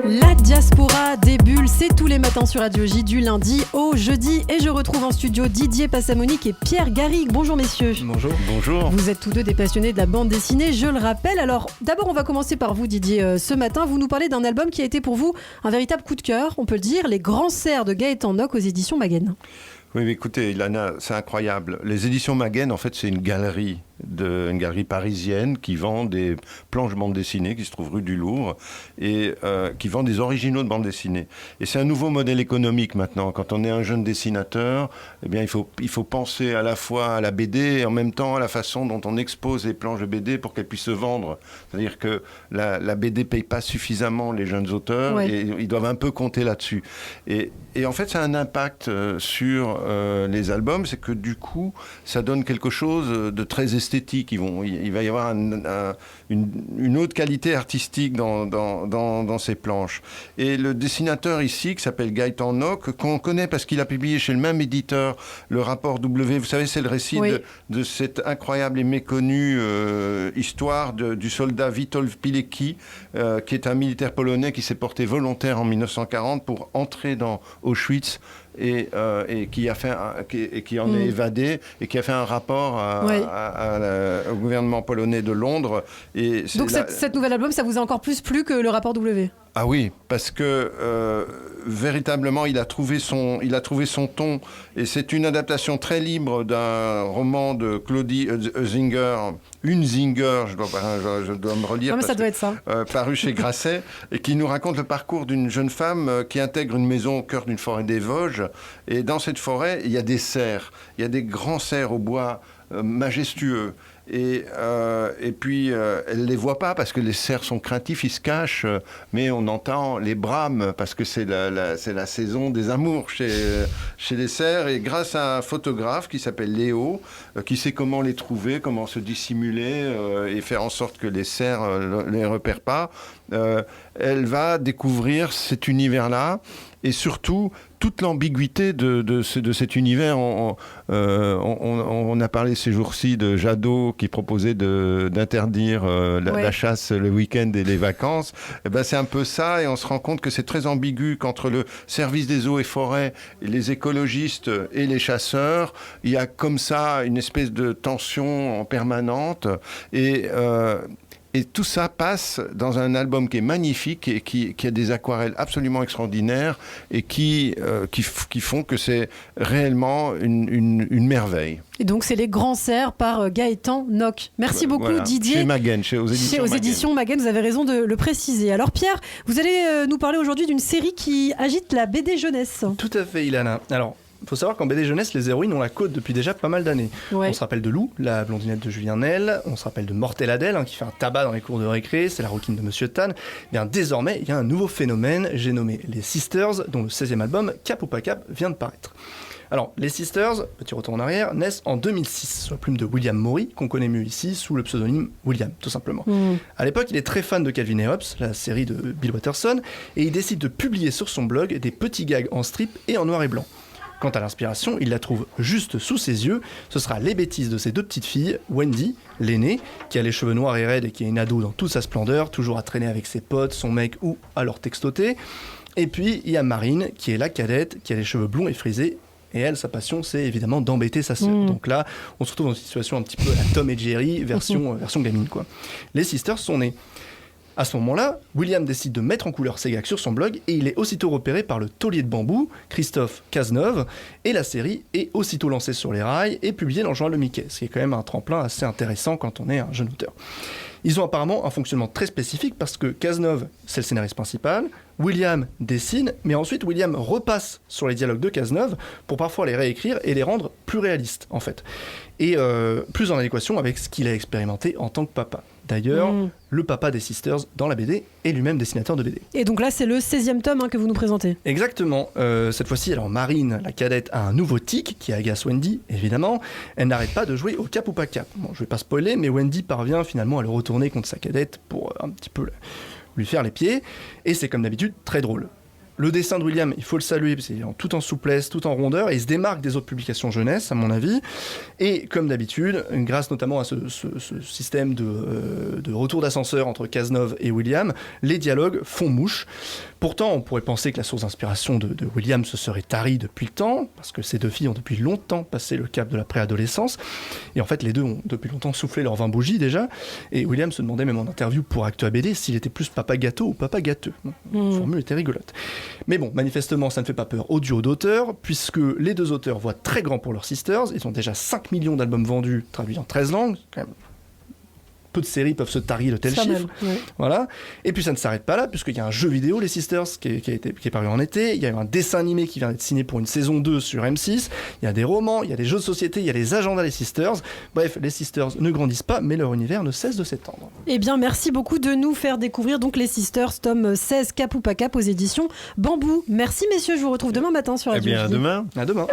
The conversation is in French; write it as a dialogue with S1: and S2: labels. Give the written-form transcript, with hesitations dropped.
S1: La diaspora des bulles, c'est tous les matins sur Radio J du lundi au jeudi. Et je retrouve en studio Didier Passamonique et Pierre Garrigue. Bonjour messieurs.
S2: Bonjour. Bonjour.
S1: Vous êtes tous deux des passionnés de la bande dessinée, je le rappelle. Alors d'abord on va commencer par vous Didier. Ce matin vous nous parlez d'un album qui a été pour vous un véritable coup de cœur, on peut le dire, Les Grands Cerfs de Gaëtan Nock aux éditions Maguen.
S2: Oui, mais écoutez, Ilana, c'est incroyable. Les éditions Maguen, en fait, c'est une galerie parisienne qui vend des planches bande dessinée qui se trouve rue du Louvre et qui vend des originaux de bande dessinée. Et c'est un nouveau modèle économique maintenant. Quand on est un jeune dessinateur, eh bien, il faut penser à la fois à la BD et en même temps à la façon dont on expose les planches de BD pour qu'elles puissent se vendre. C'est-à-dire que la BD ne paye pas suffisamment les jeunes auteurs et ils doivent un peu compter là-dessus. Et en fait, ça a un impact sur les albums, c'est que du coup, ça donne quelque chose de très esthétique. Il va y avoir une autre qualité artistique dans ces planches. Et le dessinateur ici, qui s'appelle Gaëtan Nock, qu'on connaît parce qu'il a publié chez le même éditeur le rapport W. Vous savez, c'est le récit de cette incroyable et méconnue histoire du soldat Witold Pilecki, qui est un militaire polonais qui s'est porté volontaire en 1940 pour entrer dans Auschwitz et qui en est évadé et qui a fait un rapport au gouvernement polonais de Londres. Et
S1: donc cette nouvel album, ça vous a encore plus plu que le rapport W ?
S2: Ah oui, parce que véritablement, il a trouvé son ton. Et c'est une adaptation très libre d'un roman de Claudie Unzinger, je dois me relire.
S1: Non, mais ça doit être ça.
S2: Paru chez Grasset, et qui nous raconte le parcours d'une jeune femme qui intègre une maison au cœur d'une forêt des Vosges. Et dans cette forêt, il y a des cerfs. Il y a des grands cerfs au bois majestueux. Et puis, elle ne les voit pas parce que les cerfs sont craintifs, ils se cachent, mais on entend les brames parce que c'est la saison des amours chez les cerfs. Et grâce à un photographe qui s'appelle Léo, qui sait comment les trouver, comment se dissimuler et faire en sorte que les cerfs ne les repèrent pas, elle va découvrir cet univers-là. Et surtout, toute l'ambiguïté de cet univers. On a parlé ces jours-ci de Jadot qui proposait d'interdire la chasse le week-end et les vacances. Et ben, c'est un peu ça, et on se rend compte que c'est très ambigu qu'entre le service des eaux et forêts, les écologistes et les chasseurs, il y a comme ça une espèce de tension en permanente. Et tout ça passe dans un album qui est magnifique et qui a des aquarelles absolument extraordinaires et qui font que c'est réellement une merveille.
S1: Et donc, c'est Les Grands Cerfs par Gaëtan Nock. Merci beaucoup, Didier.
S2: Chez Maguen, aux
S1: éditions Maguen, vous avez raison de le préciser. Alors, Pierre, vous allez nous parler aujourd'hui d'une série qui agite la BD jeunesse.
S3: Tout à fait, Ilana. Alors, il faut savoir qu'en BD jeunesse, les héroïnes ont la côte depuis déjà pas mal d'années. On se rappelle de Lou, la blondinette de Julien Nel, on se rappelle de Mortel Adèle, qui fait un tabac dans les cours de récré, c'est la rouquine de Monsieur Tan. Bien, désormais, il y a un nouveau phénomène, j'ai nommé les Sisters, dont le 16e album, Cap ou pas Cap, vient de paraître. Alors, les Sisters, petit retour en arrière, naissent en 2006, sous la plume de William Maury, qu'on connaît mieux ici, sous le pseudonyme William, tout simplement. À l'époque, il est très fan de Calvin et Hobbes, la série de Bill Watterson, et il décide de publier sur son blog des petits gags en strip et en noir et blanc. Quant à l'inspiration, il la trouve juste sous ses yeux. Ce sera les bêtises de ses deux petites filles, Wendy, l'aînée, qui a les cheveux noirs et raides et qui est une ado dans toute sa splendeur, toujours à traîner avec ses potes, son mec ou à leur textoter. Et puis, il y a Marine, qui est la cadette, qui a les cheveux blonds et frisés. Et elle, sa passion, c'est évidemment d'embêter sa sœur. Donc là, on se retrouve dans une situation un petit peu à la Tom et Jerry, version gamine, quoi. Les Sisters sont nées. À ce moment-là, William décide de mettre en couleur ses gags sur son blog et il est aussitôt repéré par le taulier de bambou, Christophe Cazeneuve, et la série est aussitôt lancée sur les rails et publiée dans le journal de Mickey, ce qui est quand même un tremplin assez intéressant quand on est un jeune auteur. Ils ont apparemment un fonctionnement très spécifique parce que Cazeneuve, c'est le scénariste principal, William dessine, mais ensuite William repasse sur les dialogues de Cazeneuve pour parfois les réécrire et les rendre plus réalistes, en fait. Et plus en adéquation avec ce qu'il a expérimenté en tant que papa. D'ailleurs, le papa des Sisters dans la BD est lui-même dessinateur de BD.
S1: Et donc là, c'est le 16e tome que vous nous présentez.
S3: Exactement. Cette fois-ci, alors Marine, la cadette, a un nouveau tic qui agace Wendy, évidemment. Elle n'arrête pas de jouer au cap ou pas cap. Bon, je vais pas spoiler, mais Wendy parvient finalement à le retourner contre sa cadette pour un petit peu lui faire les pieds. Et c'est comme d'habitude très drôle. le dessin de William, il faut le saluer, parce qu'il est tout en souplesse, tout en rondeur, et il se démarque des autres publications jeunesse, à mon avis. Et comme d'habitude, grâce notamment à ce système de retour d'ascenseur entre Cazeneuve et William, les dialogues font mouche. Pourtant, on pourrait penser que la source d'inspiration de William se serait tarie depuis le temps, parce que ces deux filles ont depuis longtemps passé le cap de la préadolescence. Et en fait, les deux ont depuis longtemps soufflé leur 20 bougies déjà. Et William se demandait même en interview pour Actua BD s'il était plus papa gâteau ou papa gâteux. La formule était rigolote. Mais bon, manifestement, ça ne fait pas peur au duo d'auteurs, puisque les deux auteurs voient très grand pour leurs sisters. Ils ont déjà 5 millions d'albums vendus, traduits en 13 langues. Quand même, peu de séries peuvent se tarir de tels chiffres. Voilà. Et puis ça ne s'arrête pas là, puisqu'il y a un jeu vidéo, Les Sisters, qui est paru en été. Il y a un dessin animé qui vient d'être signé pour une saison 2 sur M6. Il y a des romans, il y a des jeux de société, il y a les agendas Les Sisters. Bref, Les Sisters ne grandissent pas, mais leur univers ne cesse de s'étendre.
S1: Eh bien, merci beaucoup de nous faire découvrir donc Les Sisters, tome 16, Cap ou pas Cap, aux éditions Bambou. Merci messieurs, je vous retrouve demain matin sur Radio
S4: Eh bien, à demain.
S3: À demain.